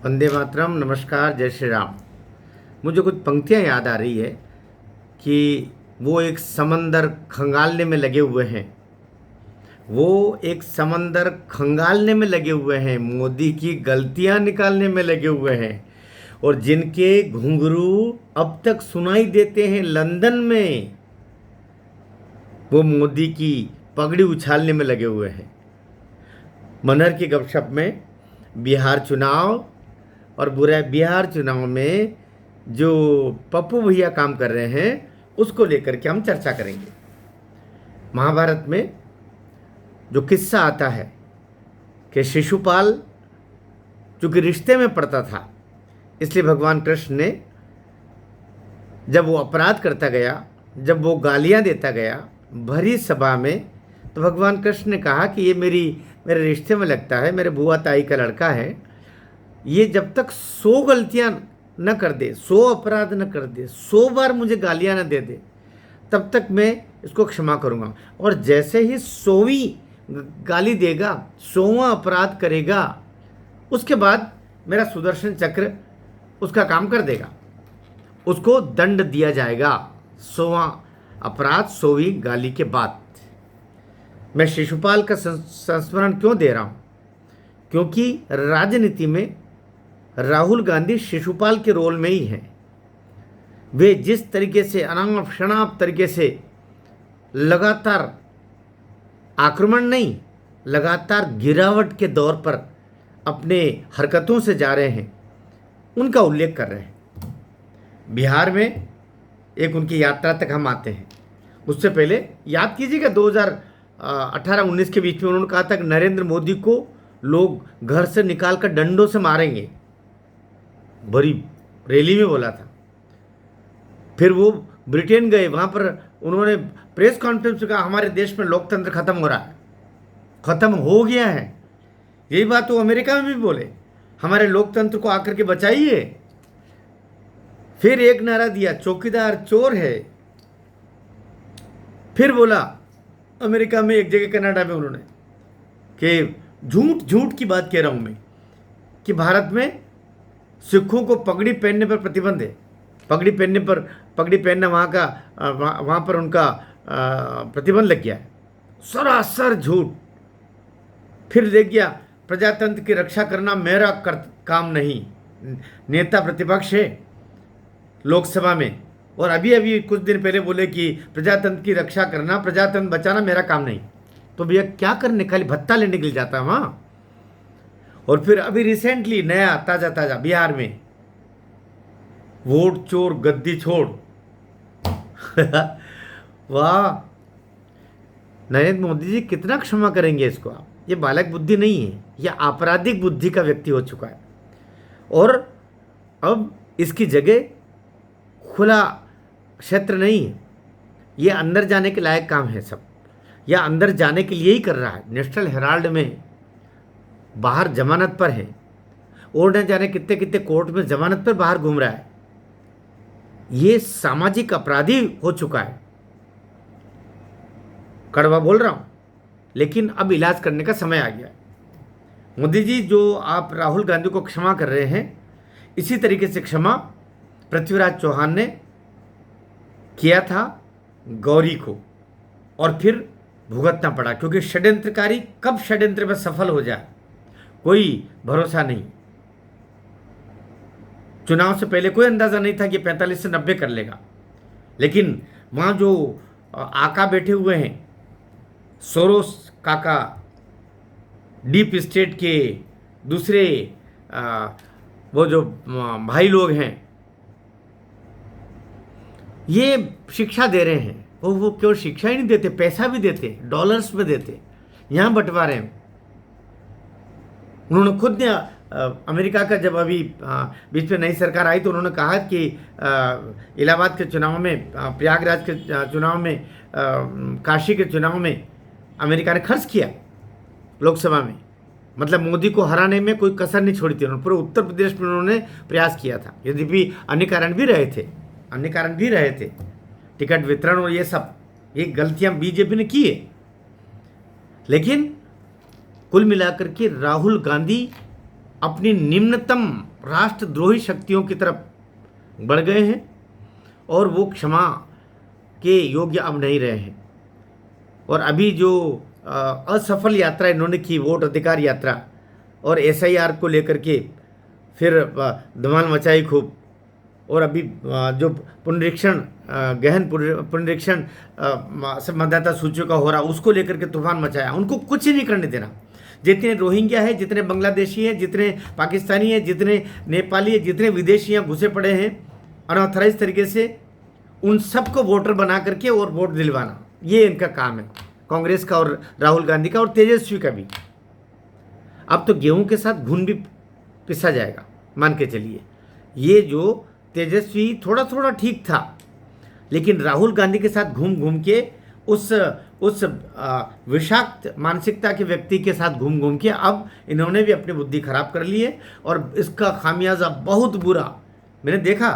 वंदे मातरम। नमस्कार, जय श्री राम। मुझे कुछ पंक्तियाँ याद आ रही है कि वो एक समंदर खंगालने में लगे हुए हैं। वो एक समंदर खंगालने में लगे हुए हैं, मोदी की गलतियां निकालने में लगे हुए हैं। और जिनके घुंघरू अब तक सुनाई देते हैं लंदन में, वो मोदी की पगड़ी उछालने में लगे हुए हैं। मनहर की गपशप में बिहार चुनाव और बुरा बिहार चुनाव में जो पप्पू भैया काम कर रहे हैं, उसको लेकर के हम चर्चा करेंगे। महाभारत में जो किस्सा आता है कि शिशुपाल चूंकि रिश्ते में पड़ता था, इसलिए भगवान कृष्ण ने जब वो अपराध करता गया, जब वो गालियां देता गया भरी सभा में, तो भगवान कृष्ण ने कहा कि ये मेरे रिश्ते में लगता है, मेरे बुआ ताई का लड़का है। ये जब तक 100 गलतियां न कर दे, 100 अपराध न कर दे, 100 बार मुझे गालियां न दे दे, तब तक मैं इसको क्षमा करूंगा। और जैसे ही 100वीं गाली देगा, 100वां अपराध करेगा, उसके बाद मेरा सुदर्शन चक्र उसका काम कर देगा, उसको दंड दिया जाएगा 100वां अपराध 100वीं गाली के बाद। मैं शिशुपाल का संस्मरण क्यों दे रहा हूं? क्योंकि राजनीति में राहुल गांधी शिशुपाल के रोल में ही हैं। वे जिस तरीके से अनाप शनाप तरीके से लगातार आक्रमण नहीं, लगातार गिरावट के दौर पर अपने हरकतों से जा रहे हैं, उनका उल्लेख कर रहे हैं। बिहार में एक उनकी यात्रा तक हम आते हैं। उससे पहले याद कीजिएगा 2018-19 के बीच में उन्होंने कहा था कि नरेंद्र मोदी को लोग घर से निकालकर डंडों से मारेंगे, बड़ी रैली में बोला था। फिर वो ब्रिटेन गए, वहाँ पर उन्होंने प्रेस कॉन्फ्रेंस में कहा हमारे देश में लोकतंत्र खत्म हो रहा है, खत्म हो गया है। यही बात वो अमेरिका में भी बोले, हमारे लोकतंत्र को आकर के बचाइए। फिर एक नारा दिया, चौकीदार चोर है। फिर बोला अमेरिका में, एक जगह कनाडा में उन्होंने कि झूठ की बात कह रहा हूं मैं कि भारत में सिखों को पगड़ी पहनने पर प्रतिबंध है। पगड़ी पहनना वहाँ पर उनका प्रतिबंध लग गया है। सरासर झूठ। फिर देख गया, प्रजातंत्र की रक्षा करना मेरा काम नहीं। नेता प्रतिपक्ष है लोकसभा में, और अभी कुछ दिन पहले बोले कि प्रजातंत्र की रक्षा करना, प्रजातंत्र बचाना मेरा काम नहीं। तो भैया क्या करने, खाली भत्ता लेने के लिए जाता है वहाँ। और फिर अभी रिसेंटली नया ताज़ा बिहार में, वोट चोर गद्दी छोड़। वाह, नरेंद्र मोदी जी कितना क्षमा करेंगे इसको आप? ये बालक बुद्धि नहीं है, यह आपराधिक बुद्धि का व्यक्ति हो चुका है। और अब इसकी जगह खुला क्षेत्र नहीं है, ये अंदर जाने के लायक काम है सब, या अंदर जाने के लिए ही कर रहा है। नेशनल हेराल्ड में बाहर जमानत पर है, और न जाने कितने कितने कोर्ट में जमानत पर बाहर घूम रहा है। ये सामाजिक अपराधी हो चुका है। कड़वा बोल रहा हूं, लेकिन अब इलाज करने का समय आ गया है। मोदी जी, जो आप राहुल गांधी को क्षमा कर रहे हैं, इसी तरीके से क्षमा पृथ्वीराज चौहान ने किया था गौरी को, और फिर भुगतना पड़ा। क्योंकि षड्यंत्रकारी कब षड्यंत्र में सफल हो जाए कोई भरोसा नहीं। चुनाव से पहले कोई अंदाजा नहीं था कि 45 से 90 कर लेगा, लेकिन वहाँ जो आका बैठे हुए हैं, सोरोस काका, डीप स्टेट के दूसरे वो जो भाई लोग हैं, ये शिक्षा दे रहे हैं। वो केवल शिक्षा ही नहीं देते, पैसा भी देते, डॉलर्स में देते, यहाँ बंटवा रहे हैं। उन्होंने खुद ने अमेरिका का जब अभी बीच में नई सरकार आई, तो उन्होंने कहा कि इलाहाबाद के चुनाव में, प्रयागराज के चुनाव में, काशी के चुनाव में अमेरिका ने खर्च किया लोकसभा में। मतलब मोदी को हराने में कोई कसर नहीं छोड़ी थी उन्होंने। पूरे उत्तर प्रदेश में उन्होंने प्रयास किया था, यद्यपि अन्य कारण भी रहे थे, टिकट वितरण और ये गलतियां बीजेपी ने की है। लेकिन कुल मिलाकर के राहुल गांधी अपनी निम्नतम राष्ट्रद्रोही शक्तियों की तरफ बढ़ गए हैं और वो क्षमा के योग्य अब नहीं रहे हैं। और अभी जो असफल यात्रा इन्होंने की, वोट अधिकार यात्रा और एसआईआर को लेकर के फिर धमाल मचाई खूब, और अभी जो पुनरीक्षण गहन पुनरीक्षण मतदाता सूचियों का हो रहा, उसको लेकर के तूफान मचाया। उनको कुछ ही नहीं करने देना। जितने रोहिंग्या है, जितने बांग्लादेशी हैं, जितने पाकिस्तानी हैं, जितने नेपाली हैं, जितने विदेशी यहाँ घुसे पड़े हैं अनऑथराइज तरीके से, उन सबको वोटर बना करके और वोट दिलवाना, ये इनका काम है, कांग्रेस का और राहुल गांधी का और तेजस्वी का भी। अब तो गेहूं के साथ घुन भी पिसा जाएगा, मान के चलिए। ये जो तेजस्वी थोड़ा थोड़ा ठीक था, लेकिन राहुल गांधी के साथ घूम घूम के उस विषाक्त मानसिकता के व्यक्ति के साथ घूम घूम के अब इन्होंने भी अपनी बुद्धि खराब कर ली है, और इसका खामियाजा बहुत बुरा। मैंने देखा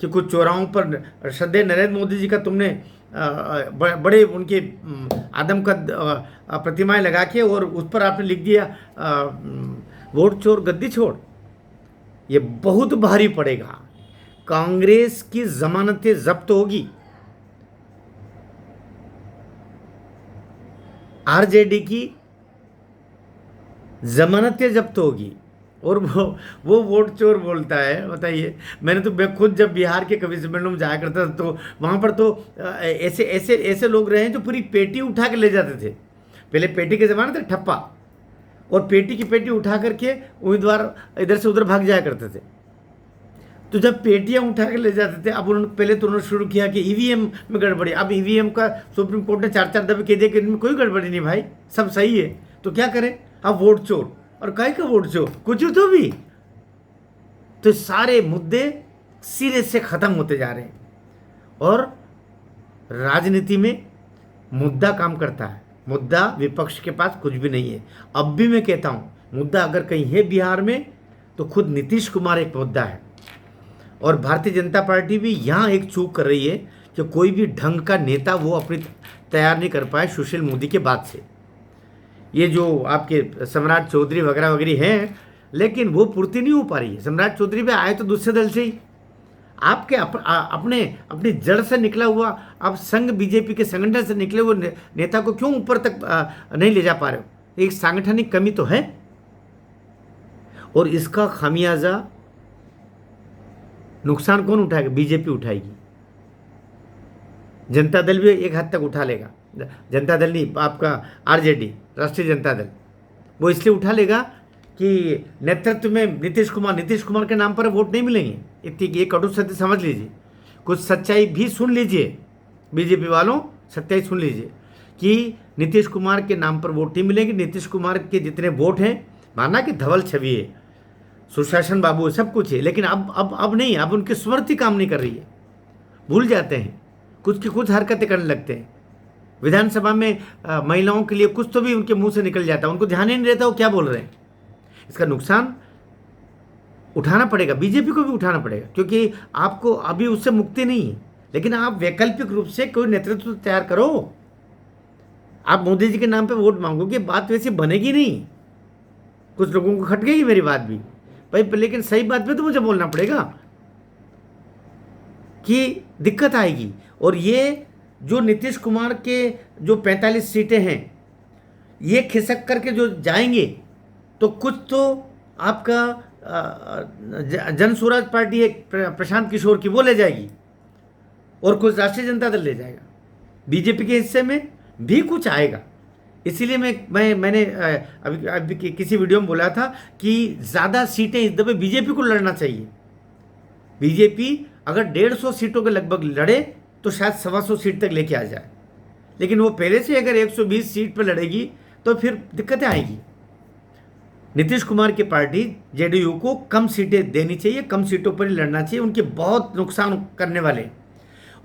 कि कुछ चौराहों पर श्रद्धेय नरेंद्र मोदी जी का तुमने बड़े उनके आदमकद प्रतिमाएं लगा के और उस पर आपने लिख दिया वोट चोर गद्दी छोड़। ये बहुत भारी पड़ेगा। कांग्रेस की जमानतें जब्त होगी, आरजेडी की जमानतें जब्त होगी, और वो वोट चोर बोलता है। बताइए, मैंने तो मैं खुद जब बिहार के कवि सम्मेलनों में जाया करता था तो वहाँ पर तो ऐसे ऐसे ऐसे लोग रहे हैं जो पूरी पेटी उठा के ले जाते थे। पहले पेटी के ज़माने थे ठप्पा, और पेटी की पेटी उठा करके उम्मीदवार इधर से उधर भाग जाया करते थे। तो जब पेटियां उठा के ले जाते थे, अब उन्होंने पहले तो उन्होंने शुरू किया कि ईवीएम में गड़बड़ी। अब ईवीएम का सुप्रीम कोर्ट ने 4-4 दफे कह दिया कि इनमें कोई गड़बड़ी नहीं भाई, सब सही है। तो क्या करें अब, वोट चोर। और काहे का वोट चोर, कुछ तो भी। तो सारे मुद्दे सिरे से खत्म होते जा रहे हैं, और राजनीति में मुद्दा काम करता है। मुद्दा विपक्ष के पास कुछ भी नहीं है। अब भी मैं कहता हूं, मुद्दा अगर कहीं है बिहार में तो खुद नीतीश कुमार एक मुद्दा है, और भारतीय जनता पार्टी भी यहाँ एक चूक कर रही है कि कोई भी ढंग का नेता वो अपनी तैयार नहीं कर पाए सुशील मोदी के बाद से। ये जो आपके सम्राट चौधरी वगैरह वगैरह हैं, लेकिन वो पूर्ति नहीं हो पा रही है। सम्राट चौधरी भी आए तो दूसरे दल से ही, आपके अपनी जड़ से निकला हुआ, आप संघ बीजेपी के संगठन से निकले हुए नेता को क्यों ऊपर तक नहीं ले जा पा रहे हो? एक सांगठनिक कमी तो है, और इसका खामियाजा नुकसान कौन उठाएगा? बीजेपी उठाएगी। जनता दल भी एक हद तक उठा लेगा। जनता दल नहीं, आपका आरजेडी, राष्ट्रीय जनता दल, वो इसलिए उठा लेगा कि नेतृत्व में नीतीश कुमार के नाम पर वोट नहीं मिलेंगे। इतनी ये कटु सत्य समझ लीजिए, कुछ सच्चाई भी सुन लीजिए। बीजेपी वालों, सच्चाई सुन लीजिए कि नीतीश कुमार के नाम पर वोट नहीं मिलेंगे। नीतीश कुमार के जितने वोट हैं, माना कि धवल छवि है, सुशासन बाबू सब कुछ है, लेकिन अब नहीं, अब उनकी स्मृति काम नहीं कर रही है। भूल जाते हैं, कुछ की कुछ हरकतें करने लगते हैं। विधानसभा में महिलाओं के लिए कुछ तो भी उनके मुंह से निकल जाता है, उनको ध्यान ही नहीं रहता वो क्या बोल रहे हैं। इसका नुकसान उठाना पड़ेगा, बीजेपी को भी उठाना पड़ेगा, क्योंकि आपको अभी उससे मुक्ति नहीं है। लेकिन आप वैकल्पिक रूप से कोई नेतृत्व तैयार करो। आप मोदी जी के नाम पे वोट मांगोगे, बात वैसी बनेगी नहीं। कुछ लोगों को खट गई मेरी बात भी भाई, लेकिन सही बात पे तो मुझे बोलना पड़ेगा कि दिक्कत आएगी। और ये जो नीतीश कुमार के जो 45 सीटें हैं, ये खिसक करके जो जाएंगे, तो कुछ तो आपका जन स्वराज पार्टी है प्रशांत किशोर की, वो ले जाएगी, और कुछ राष्ट्रीय जनता दल ले जाएगा। बीजेपी के हिस्से में भी कुछ आएगा। इसीलिए मैंने अभी किसी वीडियो में बोला था कि ज़्यादा सीटें इस दफे बीजेपी को लड़ना चाहिए। बीजेपी अगर 150 सीटों के लगभग लड़े तो शायद 125 सीट तक लेके आ जाए, लेकिन वो पहले से अगर 120 सीट पर लड़ेगी तो फिर दिक्कतें आएगी। नीतीश कुमार की पार्टी जेडीयू को कम सीटें देनी चाहिए, कम सीटों पर ही लड़ना चाहिए। उनके बहुत नुकसान करने वाले,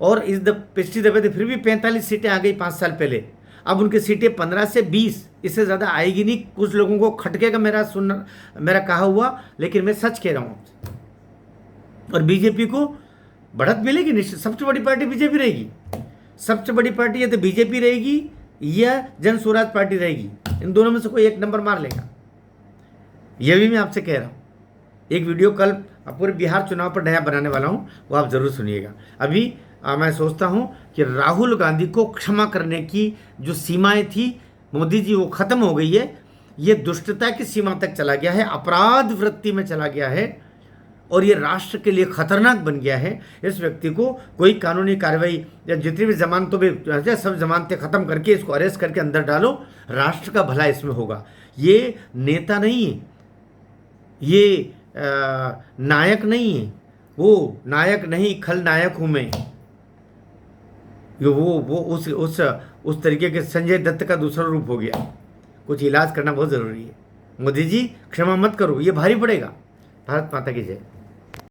और इस पिछली दफे तो फिर भी 45 सीटें आ गई 5 साल पहले। अब उनकी सीटें 15 से 20, इससे ज़्यादा आएगी नहीं। कुछ लोगों को खटकेगा मेरा कहा हुआ, लेकिन मैं सच कह रहा हूँ। और बीजेपी को बढ़त मिलेगी निश्चित। सबसे बड़ी पार्टी बीजेपी रहेगी। सबसे बड़ी पार्टी या तो बीजेपी रहेगी या जन स्वराज पार्टी रहेगी। इन दोनों में से कोई एक नंबर मार लेगा, यह भी मैं आपसे कह रहा हूँ। एक वीडियो कल पूरे बिहार चुनाव पर नया बनाने वाला हूँ, वो आप ज़रूर सुनिएगा। अभी मैं सोचता हूँ कि राहुल गांधी को क्षमा करने की जो सीमाएं थी मोदी जी, वो ख़त्म हो गई है। ये दुष्टता की सीमा तक चला गया है, अपराध वृत्ति में चला गया है और ये राष्ट्र के लिए खतरनाक बन गया है। इस व्यक्ति को कोई कानूनी कार्रवाई या जितनी भी जमानतों पे सब जमानतें खत्म करके इसको अरेस्ट करके अंदर डालो, राष्ट्र का भला इसमें होगा। ये नेता नहीं है, ये नायक नहीं है, वो नायक नहीं खलनायक हूं मैं। वो उस तरीके के संजय दत्त का दूसरा रूप हो गया। कुछ इलाज करना बहुत ज़रूरी है। मोदी जी क्षमा मत करो, ये भारी पड़ेगा। भारत माता की जय।